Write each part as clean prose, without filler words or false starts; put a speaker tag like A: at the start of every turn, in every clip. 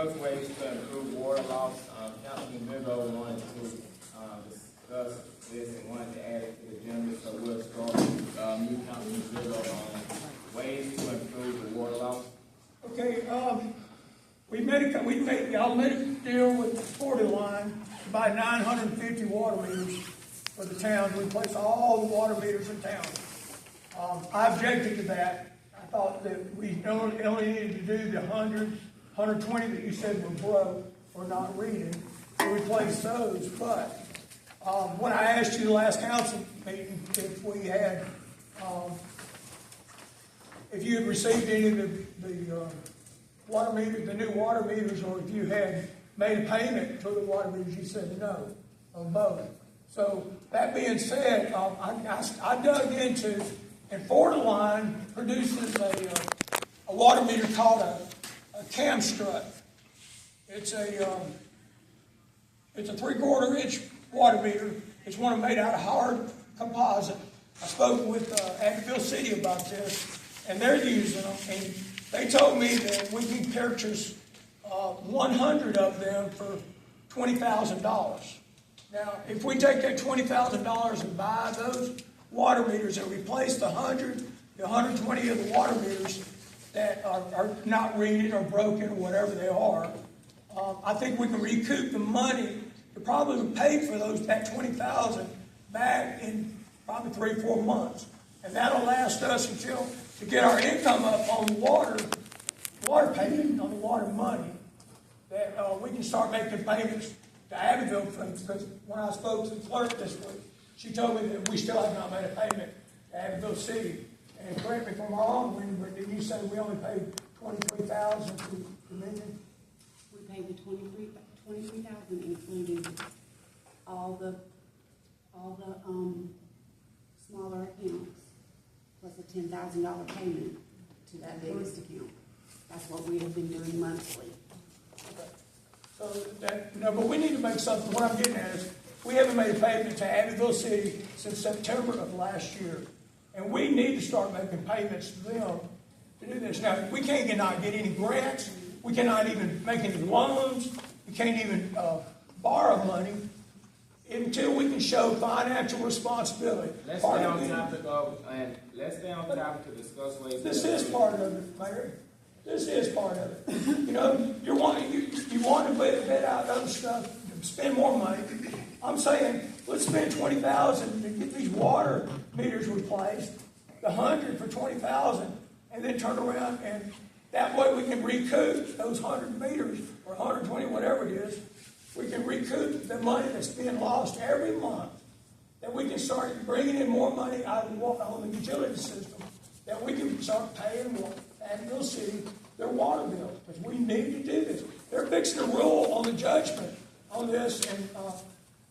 A: discuss ways to improve water loss. Councilman Bibbo wanted to discuss this and wanted to add it to the agenda, so we'll start with new Councilman Bibbo on ways to improve the water loss.
B: Okay, y'all made a deal with the 40 line to buy 950 water meters for the town to replace all the water meters in town. I objected to that. I thought that we only needed to do the 120 that you said were broke or not reading to replace those. But when I asked you the last council meeting if we had, if you had received any of the water meters, the new water meters, or if you had made a payment to the water meters, you said no on both. So that being said, I dug into, and Florida Line produces a water meter called a cam strut. It's a 3/4 inch water meter. It's one made out of hard composite. I spoke with Abbeville City about this, and they're using them, and they told me that we can purchase 100 of them for $20,000. Now, if we take that $20,000 and buy those water meters and replace the 120 of the water meters that are not reading or broken or whatever they are, I think we can recoup the money that probably paid for that $20,000 back in probably 3 or 4 months. And that'll last us until to get our income up on the water payment, on the water money, that we can start making payments to Abbeville funds. Because when I spoke to the clerk this week, she told me that we still have not made a payment to Abbeville City. And correct me if I'm wrong, but did you say we only paid $23,000 to Dominion?
C: We paid the $23,000, including all the smaller accounts, plus a $10,000 payment to that biggest account. That's what we have been doing monthly.
B: Okay. So but we need to make something. What I'm getting at is we haven't made a payment to Abbeville City since September of last year. And we need to start making payments to them to do this. Now, we can't not get any grants. We cannot even make any loans. We can't even borrow money until we can show financial responsibility.
A: Let's stay on topic to discuss ways.
B: This is part of it, Mayor. This is part of it. You know, you want to bid out other stuff, spend more money. I'm saying let's spend $20,000 to get these water meters replaced, the 100 for $20,000, and then turn around, and that way we can recoup those 100 meters or 120, whatever it is. We can recoup the money that's being lost every month. That we can start bringing in more money out of the utility system. That we can start paying Abbeville City their water bill, because we need to do this. They're fixing to rule on the judgment on this, and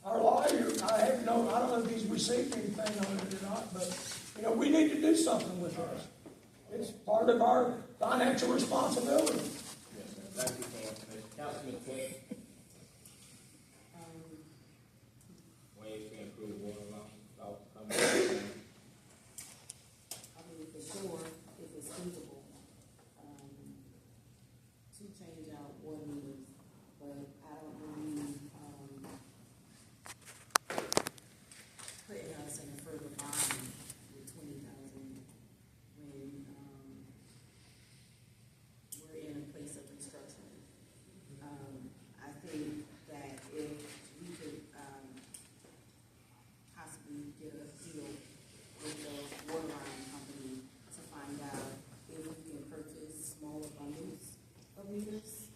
B: our lawyer, I don't know if he's received anything on it or not, but you know, we need to do something with this. It's part of our financial responsibility.
A: Yes, sir. Thank you, Councilman Tate. Ways to improve water loss.
C: I mean, for sure, if it's feasible, to change out water meters, but I don't believe, putting us in a further bond with $20,000 when, we're in a place of restructuring. I think that if we could, possibly get a deal with the water line company to find out if we can purchase smaller bundles of meters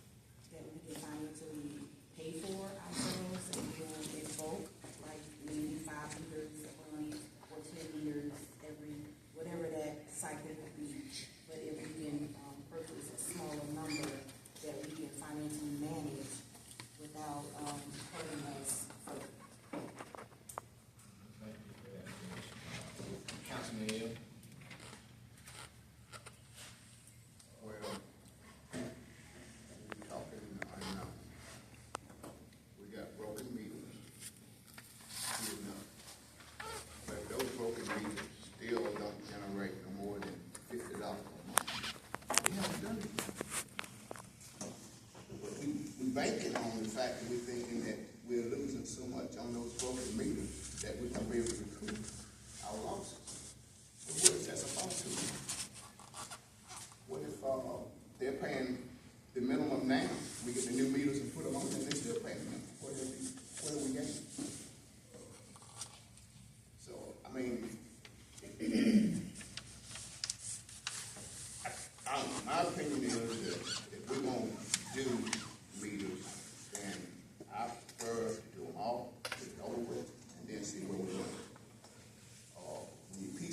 C: that we can financially pay for ourselves and do in bulk, like maybe 5 meters a month or 10 meters every, whatever that cycle would be. But if we can purchase a smaller number that we can financially manage without hurting us further.
A: Councilman Hill.
D: Well, we're talking, I know. We got broken meters. You know. But those broken meters still don't generate no more than $50 a month. We haven't done it. But we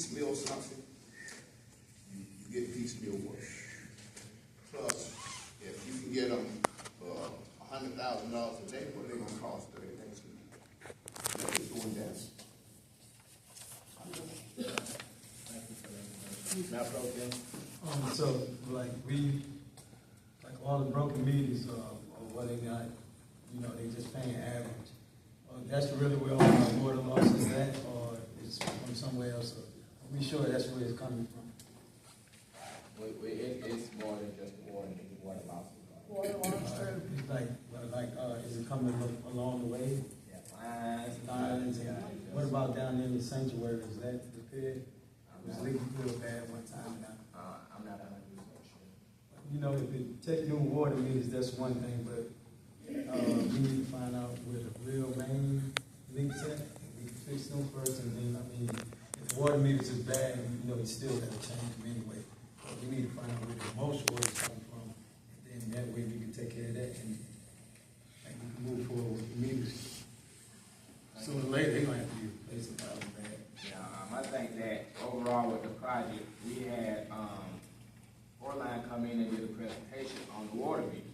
D: piecemeal something, you get piecemeal work. Plus, if you can get them for $100,000 a day, what are they gonna cost 30 days? They're just doing this.
A: Madam Pro Tem.
E: So, like, all the broken meters, or what they got, you know, they just paying average. That's really where all our water loss is at, or it's from somewhere else? Are we sure that's where it's coming from?
A: It's more than just water, it's water loss.
B: Water loss too.
E: It's is it coming along the way?
A: Yeah,
E: Lines, and what about down there in the sanctuary, is that repaired? It was leaking real bad one time now.
A: I'm not 100% sure.
E: You know, if it take new water meters, that's one thing, but we need to find out where the real main leaks at. We can fix them first, and then, I mean, if water meters is bad, you know, we still gotta change them anyway. But we need to find out where the most water is coming from, and then that way we can take care of that, and we can move forward with the meters. Sooner or later, they're gonna have to be replaced about that.
A: Yeah, I think that overall with the project, we had, Orline come in and did a presentation on the water meter.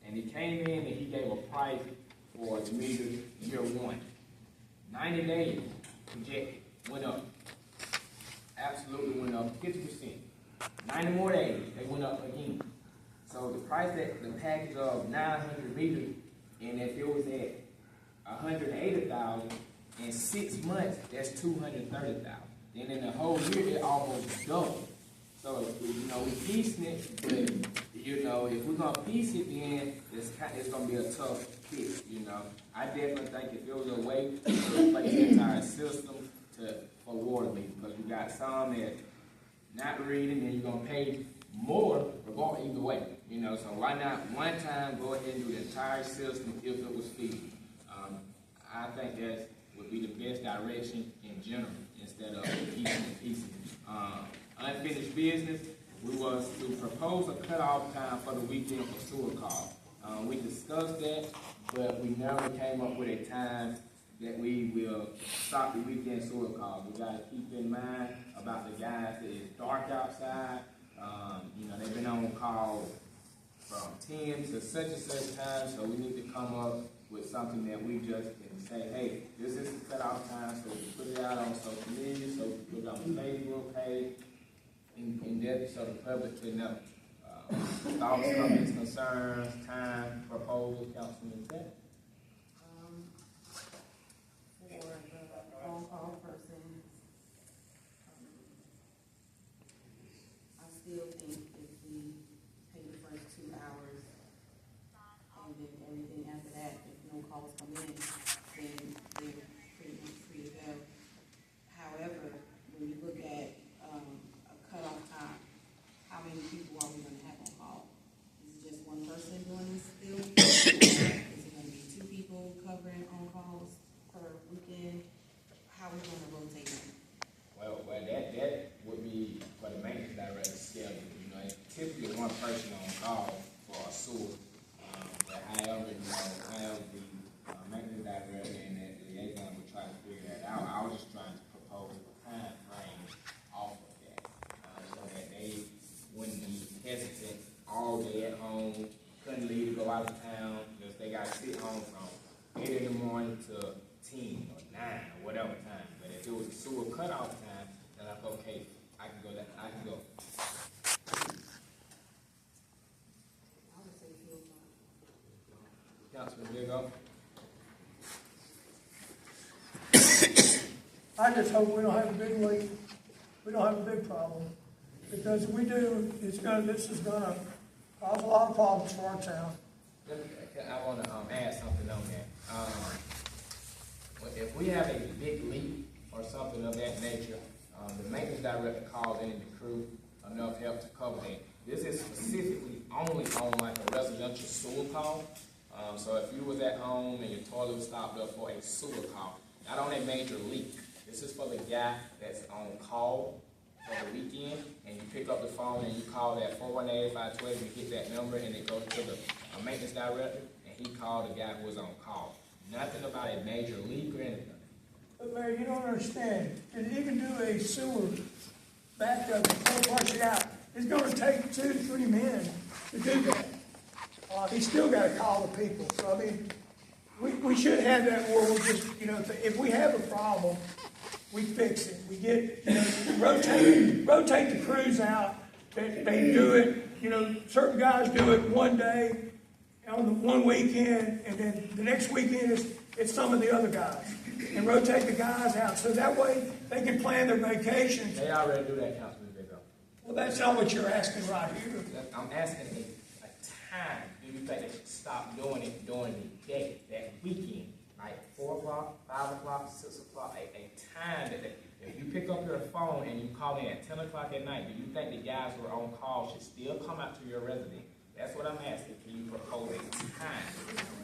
A: And he came in and he gave a price for the meter year one. 90 days projected, went up. Absolutely went up 50%. 90 more days, they went up again. So the price that the package of 900 meters, and if it was at 180,000 in 6 months, that's 230,000. Then in the whole year, it almost doubled. So, you know, we piecing it, but, you know, if we're gonna piece it, then it's gonna be a tough fix, you know. I definitely think if there was a way to replace the entire system for water meters, because we got some that not reading, and you're gonna pay more either way, you know. So why not one time go ahead and do the entire system if it was feasible? I think that would be the best direction in general, instead of piecing. Unfinished business, we was to propose a cutoff time for the weekend for sewer calls. We discussed that, but we never came up with a time that we will stop the weekend sewer calls. We gotta keep in mind about the guys that it's dark outside. You know, they've been on call from 10 to such and such time, so we need to come up with something that we just can say, hey, this is the cutoff time, so we put it out on social media, so we put it on the Facebook page, in depth, so the public can know. Thoughts, comments, concerns, time, proposals, Councilman Ted?
C: For the on-call person, I still think if we pay the first 2 hours, and then everything after that, if no calls come in, then they're pretty much free to go. However, when you look at a cutoff time, how many people are we gonna have on call? Is it just one person doing this still? Is it gonna be 2 people covering on calls per weekend? How are we gonna rotate them?
A: Well, that would be for the maintenance director schedule. You know, typically one person on call for a sewer. But however, you know, however the maintenance director and that liaison would try to figure that out. I was just trying to propose a time frame off of that, so that they wouldn't be hesitant all day at home, couldn't leave to go out of town, because they got to sit home from 8 in the morning to 10 or 9 or whatever time. But if it was a sewer cutoff time, then I'm okay. I can go. I can go.
C: I would say 2 o'clock.
A: Councilman Diego.
B: I just hope we don't have a big leak, we don't have a big problem, because if we do, this is gonna cause a lot of problems for our town.
A: I want to add something on that. If we have a big leak or something of that nature, the maintenance director calls in the crew enough help to cover that. This is specifically only on like a residential sewer call. So if you was at home and your toilet was stopped up for a sewer call, not on a major leak. This is for the guy that's on call for the weekend, and you pick up the phone and you call that 418-512, you hit that number, and it goes to the maintenance director, and he called the guy who was on call. Nothing about a major leak or anything.
B: But Mayor, you don't understand, did it even do a the sewer backed up and flush it out. It's gonna take 2 to 3 men to do that. He's still gotta call the people, so I mean, we should have that where we'll just, if we have a problem, we fix it. We get, rotate the crews out. They do it, certain guys do it one day on the one weekend, and then the next weekend it's some of the other guys. And rotate the guys out, so that way they can plan their vacations.
A: They already do that, Councilman Biggo.
B: Well, that's not what you're asking right here.
A: I'm asking a time. Do you think they should stop doing it during the day, that weekend? Like 4 o'clock, 5 o'clock, 6 o'clock, a time that if you pick up your phone and you call in at 10 o'clock at night, do you think the guys who are on call should still come out to your residence? That's what I'm asking. Can you propose a time?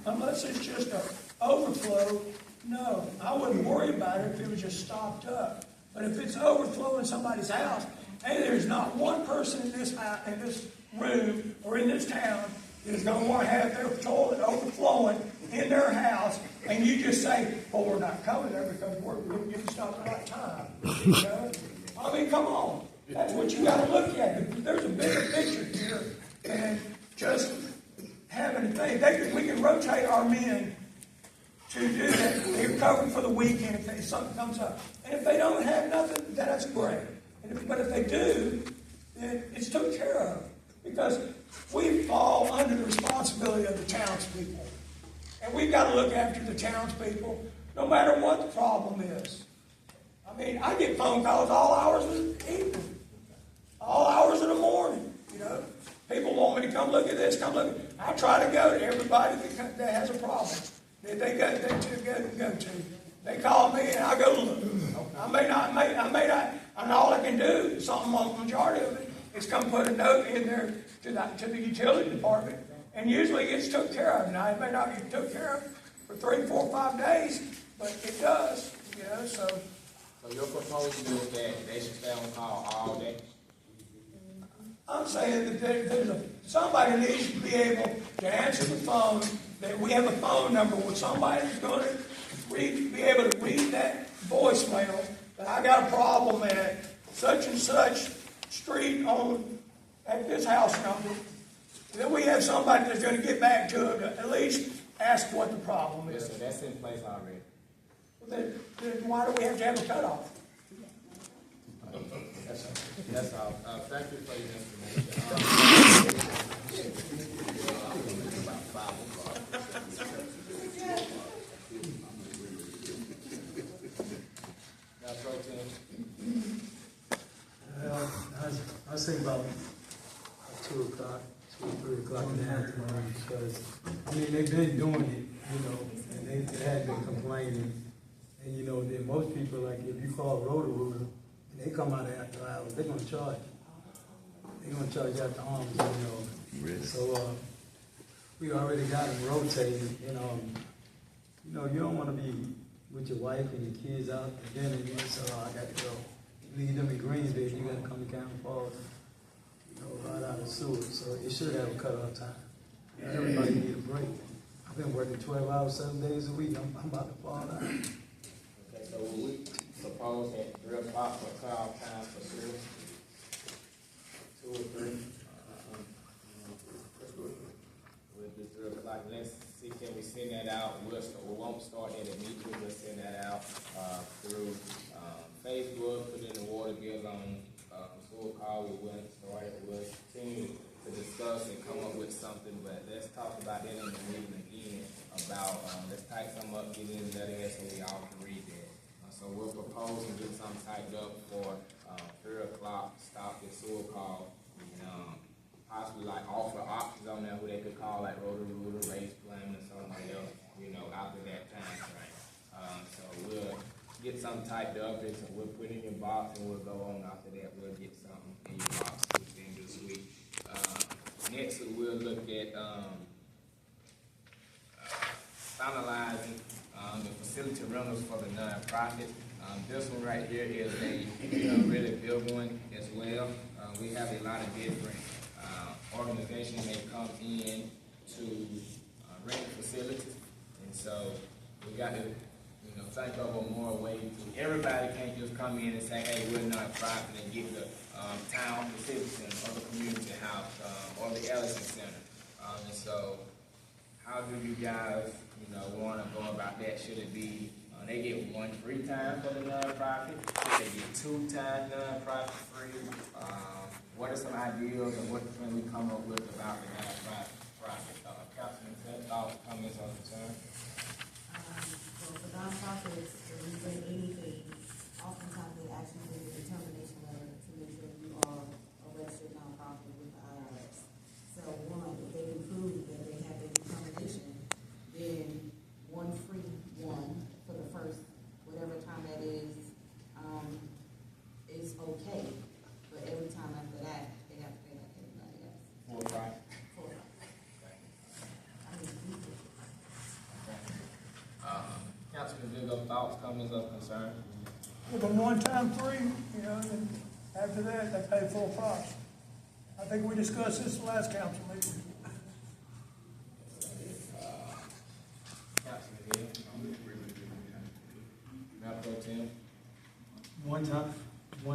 B: Unless it's just an overflow, no. I wouldn't worry about it if it was just stopped up. But if it's overflow in somebody's house, hey, there's not one person in this room or in this town that is going to want to have their toilet overflowing in their house, and you just say, well, we're not coming there because we're getting stopped at that time. I mean, come on. That's what you got to look at. There's a bigger picture here than just having a thing. We can rotate our men to do that. They're covered for the weekend if something comes up. And if they don't have nothing, then that's great. But if they do, then it's took care of. Because we fall under the responsibility of the townspeople. And we've got to look after the townspeople no matter what the problem is. I mean, I get phone calls all hours of the evening, all hours of the morning, People want me to come look at this, come look at it. I try to go to everybody that has a problem. That they go to. They call me and I go look. I may not, and all I can do, something on the majority of it, is come put a note in there to the utility department, and usually it gets took care of. Now, it may not get took care of for 3, 4, 5 days, but it does, so.
A: So your proposal is that they should stay on call all day?
B: I'm saying that somebody needs to be able to answer the phone, that we have a phone number where somebody's going to be able to read that voicemail, that I got a problem at such and such street at this house number. Then we have somebody that's going to get back to them to at least ask what the problem is.
A: Yes, so that's in place already.
B: Well, then why do we have to have a cutoff?
A: That's all. Thank you for your information.
E: I say about 2 o'clock, 2 or 3 o'clock in the afternoon, because, they've been doing it, and they had been complaining. And, then most people, like, if you call Roto-Rooter, and they come out after hours, they're going to charge you. They're going to charge you out the arms,
F: Really?
E: So, we already got them rotating, and, you don't want to be with your wife and your kids out at dinner, and you say, I got to go. Leave them in Greensboro, you got to come to Cannon Falls, right out of Seward. So it should have a cutoff time. Everybody need a break. I've been working 12 hours, 7 days a week. I'm about to fall out.
A: Okay, so will we propose at 3 o'clock for cutoff time for service? 2 or 3? We'll do 3 o'clock. Let's see, can we send that out? We won't start that immediately. We'll send that out through Facebook, put in the water bills on school call. We went started. We'll continue to discuss and come up with something, but let's talk about that in the meeting again about, let's type something up, get it in the letterhead so we all can read that. So we'll propose and get something typed up for 3 o'clock, stop the sewer call, and possibly like offer options on there who they could call, like Roto-Rooter, Race Plumbing, or somebody else, after that time frame. So we'll get something typed up, and so we'll put it in your box, and we'll go on after that. We'll get something in your box within this week. Next, we'll look at finalizing the facility rentals for the nonprofit. This one right here is a really big one as well. We have a lot of different organizations that come in to rent facilities, and so we got to think of more ways to, everybody can't just come in and say, hey, we're non-profit and get the town, the citizen, or the community house, or the Ellison Center. And so, how do you guys, want to go about that? Should it be, they get one free time for the non-profit? Should they get 2 times non-profit free? What are some ideas and what can we come up with about the non-profit? Councilman, thoughts, comments, or concerns?
C: Well, for nonprofits, when you say anything, oftentimes they actually do a determination letter to make sure you are a registered nonprofit with the IRS. So one, if they can prove that they have a determination, then one free one for the first, whatever time that is okay. But every time after that, they have to pay like everybody else.
A: For right. Councilman Vigo, thoughts, comments, or concerns?
B: With a one-time free, and after that, they pay full price. I think we discussed this last council meeting.
A: Councilman Hill? Mayor Pro Tem?
E: One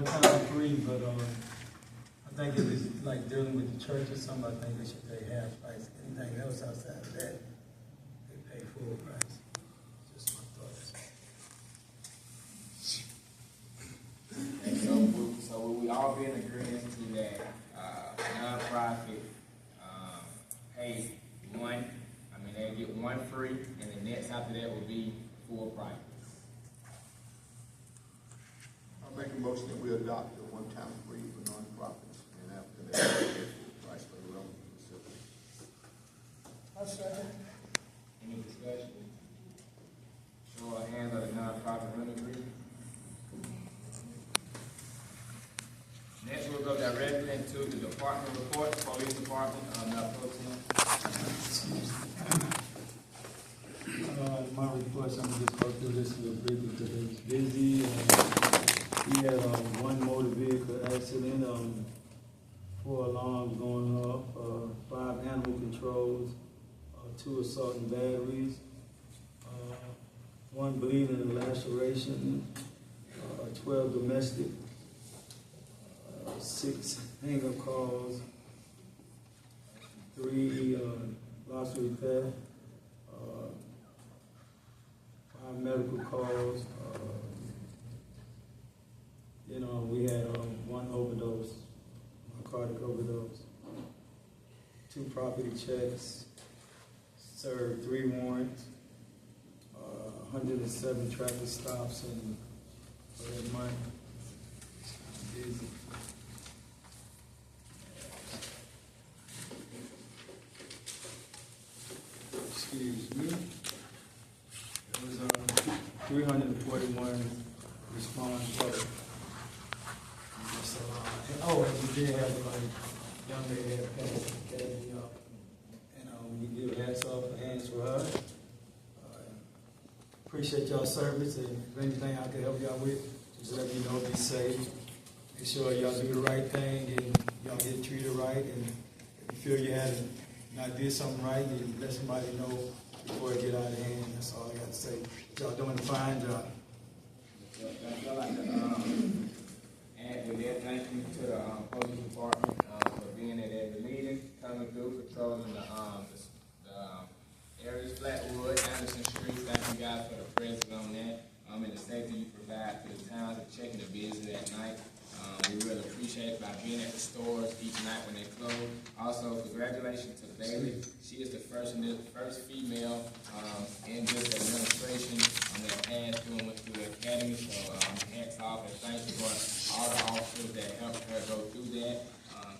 E: time free, but I think if it's like dealing with the church or something, I think they should pay half price. Anything else outside of that, they pay full price. Just my thoughts.
A: And so will we all be in agreement to that nonprofit pay one? They get one free, and the next after that will be full price.
D: I make a motion that we adopt the one-time free for nonprofits, and after that, we get full price for the relevant facility.
B: I second.
A: Any discussion? Show of hands of the nonprofit rental agreement. Next, we'll go directly into the department reports, police department, Mayor Pro Tem.
E: My reports, I'm gonna just go through this real briefly because it's busy. We had one motor vehicle accident, 4 alarms going off, 5 animal controls, 2 assault and batteries, 1 bleeding and laceration, 12 domestic, 6 hang-up calls, 3 loss repair, 5 medical calls. We had 1 overdose, 1 cardiac overdose, 2 property checks, served 3 warrants, 107 traffic stops for that month. It's busy. Excuse me. It was 341 response. And we did have young lady that passed the academy up, and we give hats off and hands for her. Appreciate y'all service, and if anything I can help y'all with, just let me know. Be safe. Make sure y'all do the right thing and y'all get treated right. And if you feel you had not did something right, you let somebody know before it get out of hand. That's all I got to say. Y'all doing a fine job.
A: I'd like to add with that, thank you to the police department for being at every meeting, coming through, patrolling the areas, Flatwood, Anderson Street. Thank you guys for the presence on that, and the safety you provide to the towns and checking the business at night. We really appreciate it by being at the stores each night when they close. Also, congratulations to Bailey. She is the first female in this administration that passed through and went through the academy. So hats off and thank you for all the officers that helped her go through that.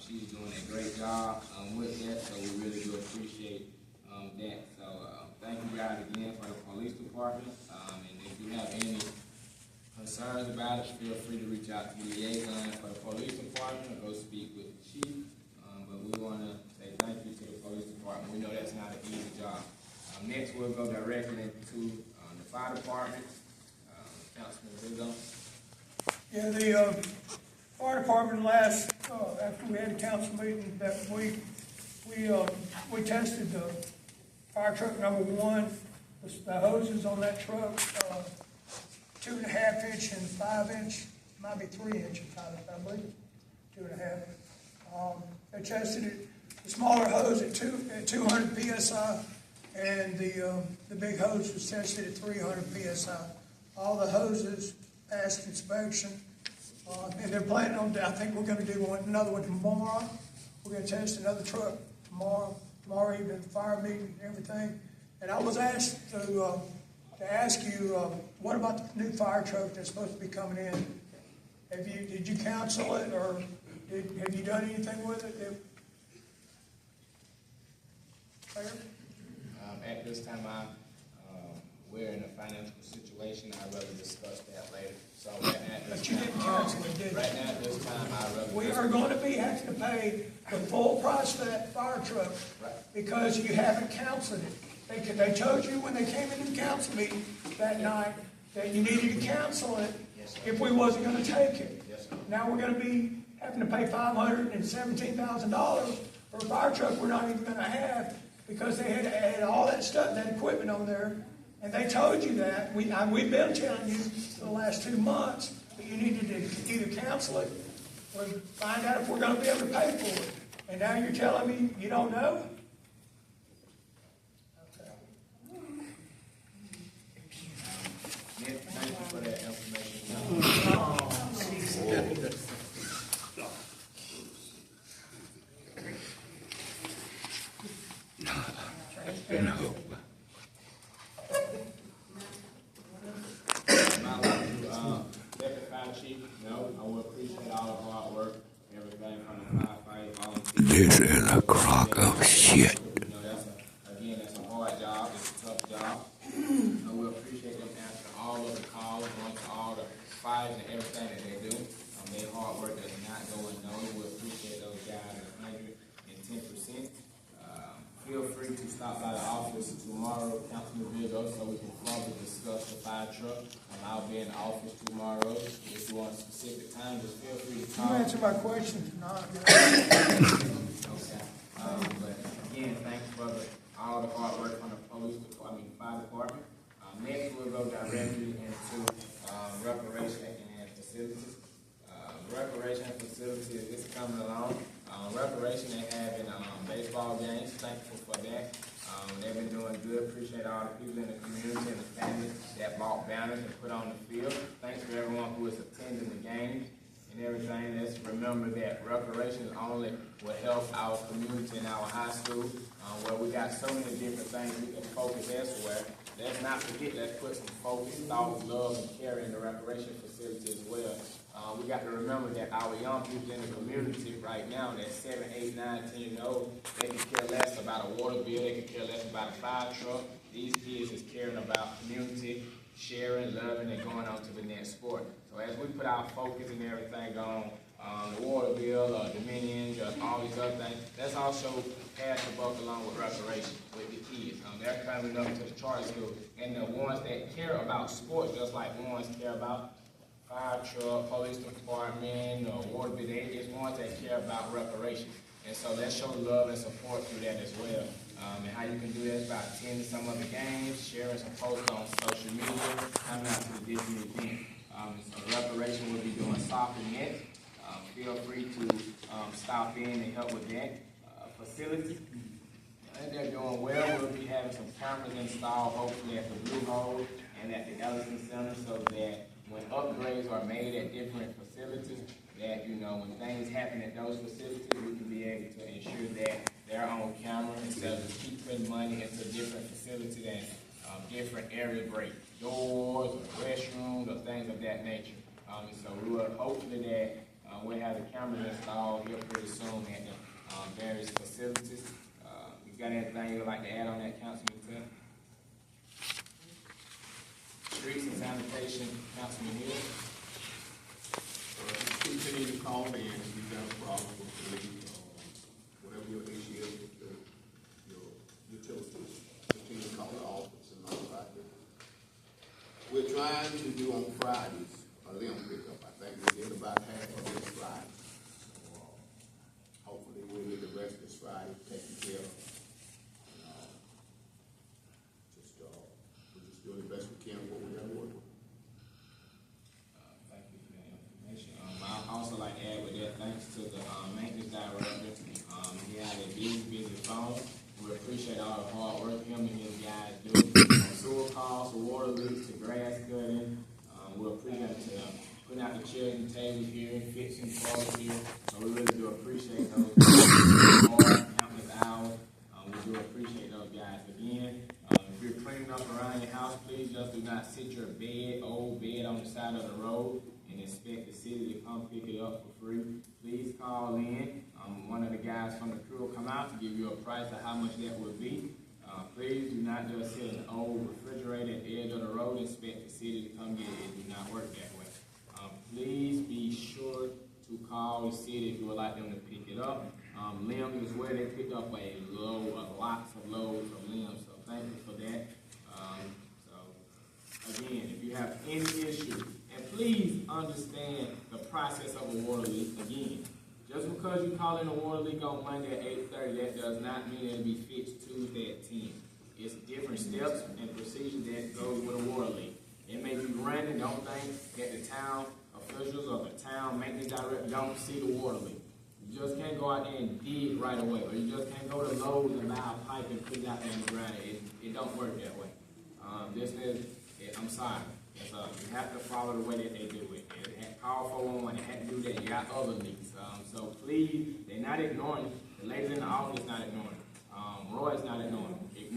A: She's doing a great job with that, so we really do appreciate that. So thank you guys again for the police department. And if you have any concerns about it, feel free to reach out to the liaison for the police department or go speak with the chief. But we want to say thank you to the police department. We know that's not an easy job. Next, we'll go directly into the fire department. Councilman Vigo.
B: Yeah, the fire department last, after we had a council meeting, that we tested the fire truck number 1, the hoses on that truck 2.5 inch and 5 inch, might be 3 inch, I believe, 2.5. They tested it, the smaller hose at 200 psi, and the big hose was tested at 300 psi. All the hoses passed inspection, and they're planning on, I think we're gonna do another one tomorrow. We're gonna test another truck tomorrow evening, fire meeting and everything. And I was asked to ask you, what about the new fire truck that's supposed to be coming in? Did you counsel it, or have you done anything with it?
A: At this time, we're in a financial situation. I'd rather discuss that later. So right now, at this
B: But you
A: time,
B: didn't counsel it, did you?
A: right now at this time, I'd rather.
B: We are going to be having to pay the full price for that fire truck because you haven't counseled it. They told you when they came into the council meeting that night that you needed to counsel it if we wasn't going to take it.
A: Yes, sir.
B: Now we're going to be having to pay $517,000 for a fire truck we're not even going to have because they had to add all that stuff, that equipment on there. And they told you that. We've been telling you for the last 2 months that you needed to either cancel it or find out if we're going to be able to pay for it. And now you're telling me you don't know?
A: Nick, thank you for that information. Deputy Fire Chief, no, I would appreciate all the hard work, everything from the firefighters, volunteers.
F: This is a crock of shit.
A: You know, that's a hard job, it's a tough job. I will appreciate them answering all of the calls, going to all the fires and everything that they do. Their hard work does not go unnoticed. We appreciate those guys 110%. Feel free to stop by the office tomorrow, Councilman Vigo, so we can further discuss the fire truck. I'll be in the office tomorrow. If you want a specific time, just feel free to
B: You
A: call.
B: answer my question tonight.
A: Okay. But again, thanks for all the hard work from the fire department. Next, we'll go directly into recreation and facilities. Recreation and facilities is coming along. Recreation, they having baseball games. Thankful for that. They've been doing good. Appreciate all the people in the community and the families that bought banners and put on the field. Thanks for everyone who is attending the games and everything. Let's remember that recreation only will help our community and our high school, where we got so many different things we can focus elsewhere. Let's not forget, let's put some focus, thought, love, and care in the recreation facility as well. We got to remember that our young people in the community right now, that's 7, 8, 9, 10 years old, they can care less about a water bill, they can care less about a fire truck. These kids is caring about community, sharing, loving, and going on to the next sport. So as we put our focus and everything on the water bill, Dominion, all these other things, let's also pass the buck along with recreation, with the kids. They're coming up to the charter school, and the ones that care about sports, just like ones care about fire truck, police department, water bill, they just ones that care about recreation. And so let's show love and support through that as well. And how you can do that is by attending some of the games, sharing some posts on social media, coming out to the different events. So recreation will be doing soccer next. Feel free to stop in and help with that. Facility, and they're doing well. We'll be having some cameras installed, hopefully at the Blue Hole and at the Ellison Center, so that when upgrades are made at different facilities, that, you know, when things happen at those facilities, we can be able to ensure that they're on camera instead of keep putting money into different facilities and different area break doors or restrooms or things of that nature. So we will hopefully that we'll have the cameras installed here pretty soon at the various facilities. You got anything you'd like to add on that, Councilman Tim? Streets and sanitation, Councilman Hill.
D: Continue to call in if you've got a problem with the leak, whatever your issue is with your utilities. Continue to call the office and all about it. We're trying to do on Fridays a limb pickup. I think we did about half of this Friday. So, hopefully we'll get the rest of this Friday taken care of. We're just doing the best we can with what we got to work with.
A: fixing for us here. So we really do appreciate those countless hours. We do appreciate those guys. Again, if you're cleaning up around your house, please just do not sit your old bed on the side of the road and expect the city to come pick it up for free. Please call in. One of the guys from the crew will come out to give you a price of how much that would be. Please do not just sit an old refrigerator at the edge of the road and expect the city to come get it. It do not work that way. Please be sure to call the city if you would like them to pick it up. Limbs is where they pick up lots of loads of limbs, so thank you for that. So again, if you have any issue, and please understand the process of a water leak. Again, just because you call in a water leak on Monday at 8:30, that does not mean it'll be fixed Tuesday at 10. It's different steps and procedures that goes with a water leak. It may be random. Don't think that the town officials or the town maintenance director don't see the water leak. You just can't go out there and dig right away, or you just can't go to Lowe's and buy a pipe and put it out there in the ground. It don't work that way. I'm sorry. You have to follow the way that they do it. They had call 411. They had to do that. You got other leaks. So please, they're not ignoring you. The ladies in the office not ignoring you. Roy's not ignoring you.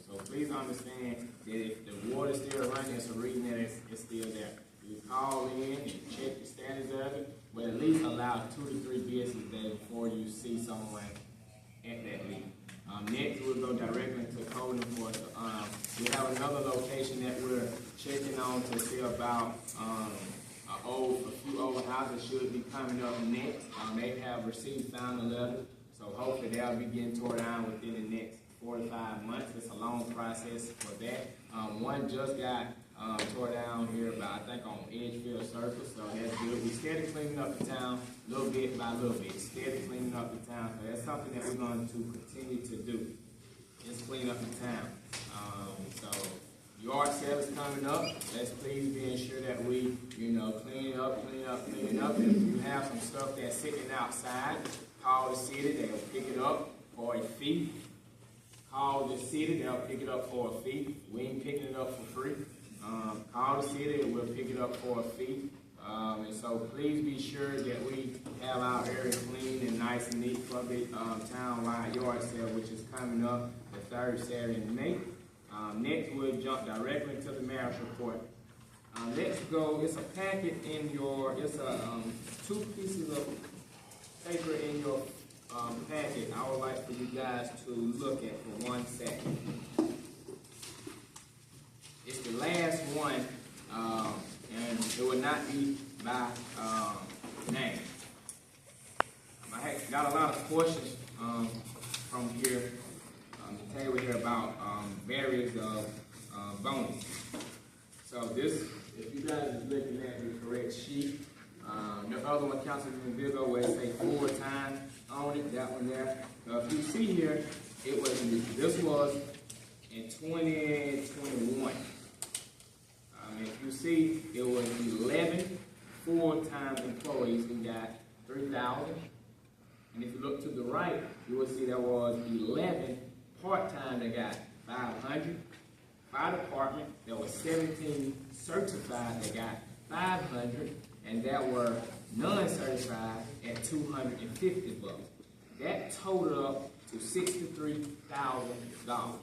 A: So please understand that if the water's still running, it's a reason that it's still there. You call in and check the status of it, but at least allow 2 to 3 business days before you see someone at that leak. Next, we'll go directly to code enforcement. We have another location that we're checking on to see about a few old houses should be coming up next. They have received final letter, so hopefully they'll be getting tore down within the next 4 to 5 months. It's a long process for that. One just got tore down here I think on Edgefield Circus, so that's good. We steady cleaning up the town little bit by little bit, steady cleaning up the town. So that's something that we're going to continue to do, just clean up the town. So yard sale is coming up. Let's please be ensured that we, clean it up. If you have some stuff that's sitting outside, call the city, they'll pick it up for a fee. Call the city, they'll pick it up for a fee. We ain't picking it up for free. Call the city and we'll pick it up for a fee. And so please be sure that we have our area clean and nice and neat for the town-wide yard sale, which is coming up the 3rd Saturday in May. Next, we'll jump directly to the mayor's report. Let's go, it's a packet in it's 2 pieces of paper in your packet. I would like for you guys to look at for 1 second. It's the last one, and it will not be by name. I got a lot of questions from here, the table here about various bonuses. So this, if you guys are looking at the correct sheet, the other one, Councilman Vigo, where it say full-time on it, that one there. If you see here, this was in 2021. If you see, it was 11 full-time employees who got $3,000. And if you look to the right, you will see there was 11 part-time that got $500. Fire department, there was 17 certified that got $500, and there were non-certified at $250. That totaled up to $63,000.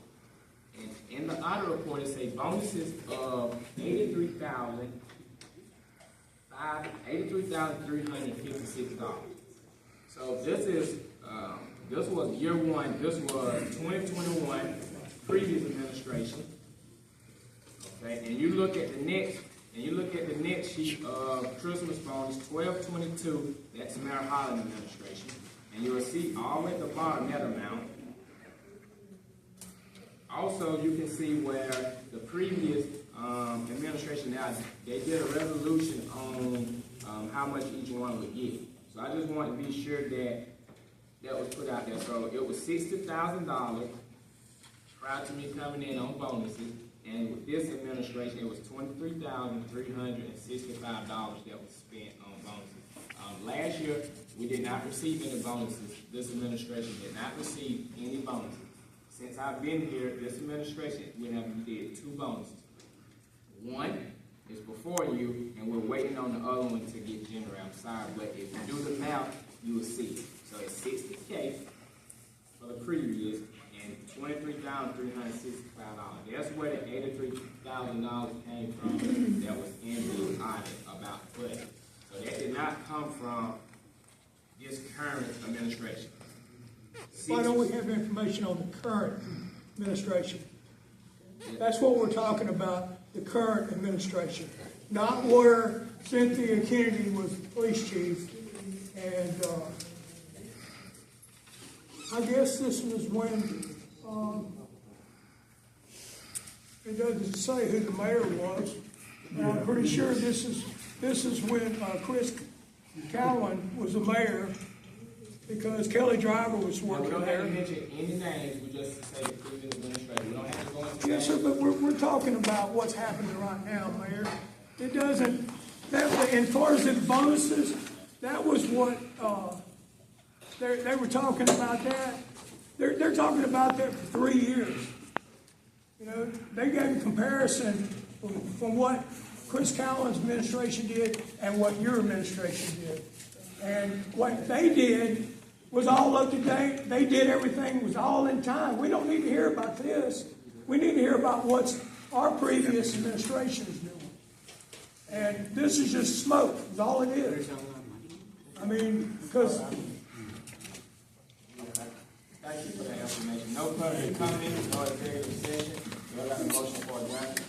A: And in the audit report, it says bonuses of $83,356. So this was year one. This was 2021 previous administration. Okay, and you look at the next sheet of Christmas bonus 1222. That's Mayor Holland administration, and you will see all at the bottom that amount. Also, you can see where the previous administration, now they did a resolution on how much each one would get. So I just want to be sure that that was put out there. So it was $60,000 prior to me coming in on bonuses, and with this administration, it was $23,365 that was spent on bonuses. Last year, we did not receive any bonuses. This administration did not receive any bonuses. Since I've been here, this administration, we did 2 bonuses. One is before you, and we're waiting on the other one to get generated. I'm sorry, but if you do the math, you will see. So it's 60K for the previous and $23,365. That's where the $83,000 came from that was in the audit about budget. So that did not come from this current administration.
B: Why don't we have information on the current administration? That's what we're talking about, the current administration. Not where Cynthia Kennedy was police chief. And I guess this was when, it doesn't say who the mayor was. And I'm pretty sure this is when Chris CALHOUN was the mayor, because Kelly Driver was
A: We
B: working
A: don't have
B: there.
A: to mention any names, we just say the previous administration. We don't have to go into
B: Yes, sir, but we're talking about what's happening right now, Mayor. It doesn't, as far as the bonuses, that was what, they were talking about that. They're talking about that for 3 years. You know, they gave a comparison from what Chris CALHOUN's administration did and what your administration did. And what they did was all up to date. They did everything, was all in time. We don't need to hear about this. We need to hear about what our previous administration is doing. And this is just smoke, is all it is. I mean, because...
A: Thank you for that information. No further comments or executive session. Do I got a motion for adjournment?